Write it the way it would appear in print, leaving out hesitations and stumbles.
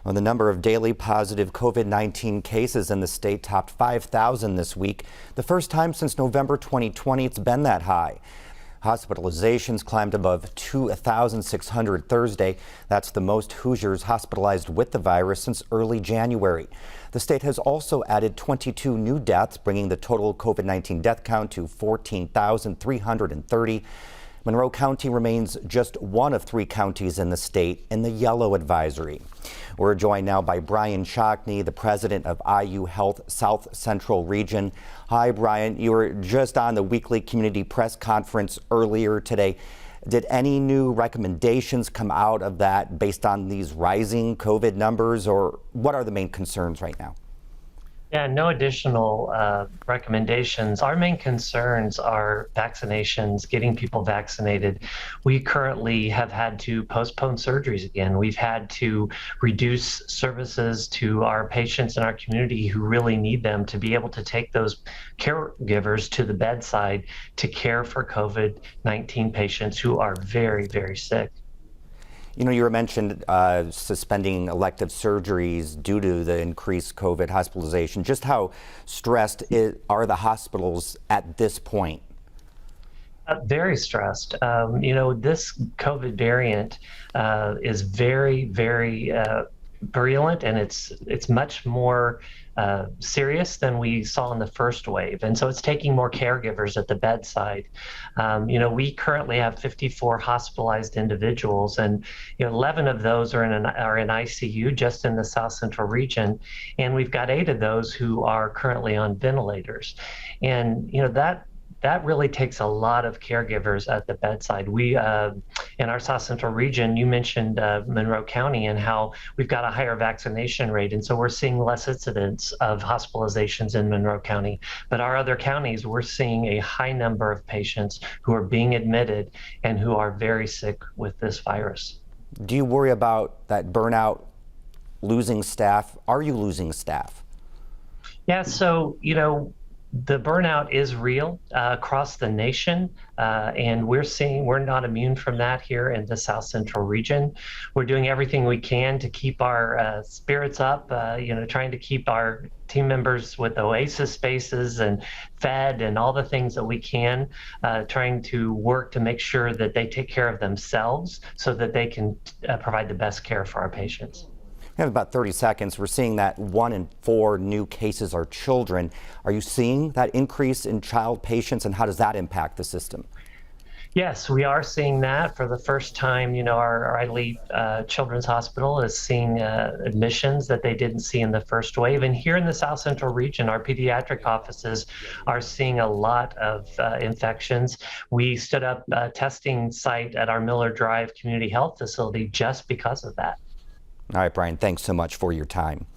Well, the number of daily positive COVID-19 cases in the state topped 5,000 this week. The first time since November 2020 it's been that high. Hospitalizations climbed above 2,600 Thursday. That's the most Hoosiers hospitalized with the virus since early January. The state has also added 22 new deaths, bringing the total COVID-19 death count to 14,330. Monroe County remains just one of 3 counties in the state in the yellow advisory. We're joined now by Brian Shockney, the president of IU Health South Central Region. Hi, Brian. You were just on the weekly community press conference earlier today. Did any new recommendations come out of that based on these rising COVID numbers, or what are the main concerns right now? Yeah, no additional recommendations. Our main concerns are vaccinations, getting people vaccinated. We currently have had to postpone surgeries again. We've had to reduce services to our patients in our community who really need them to be able to take those caregivers to the bedside to care for COVID-19 patients who are very, very sick. You know, you mentioned suspending elective surgeries due to the increased COVID hospitalization. Just how stressed are the hospitals at this point? Very stressed. You know, this COVID variant is very, very virulent, and it's much more serious than we saw in the first wave, and so it's taking more caregivers at the bedside. You know, we currently have 54 hospitalized individuals, and 11 of those are in ICU just in the South Central region, and we've got 8 of those who are currently on ventilators. And that really takes a lot of caregivers at the bedside. We, in our South Central region, you mentioned Monroe County and how we've got a higher vaccination rate. And so we're seeing less incidents of hospitalizations in Monroe County. But our other counties, we're seeing a high number of patients who are being admitted and who are very sick with this virus. Do you worry about that burnout, losing staff? Are you losing staff? Yeah, so, the burnout is real across the nation, and we're not immune from that here in the South Central region. We're doing everything we can to keep our spirits up, trying to keep our team members with oasis spaces and fed and all the things that we can, trying to work to make sure that they take care of themselves so that they can provide the best care for our patients. We have about 30 seconds. We're seeing that 1 in 4 new cases are children. Are you seeing that increase in child patients, and how does that impact the system? Yes, we are seeing that for the first time. Our elite Children's Hospital is seeing admissions that they didn't see in the first wave. And here in the South Central region, our pediatric offices are seeing a lot of infections. We stood up a testing site at our Miller Drive Community Health Facility just because of that. All right, Brian, thanks so much for your time.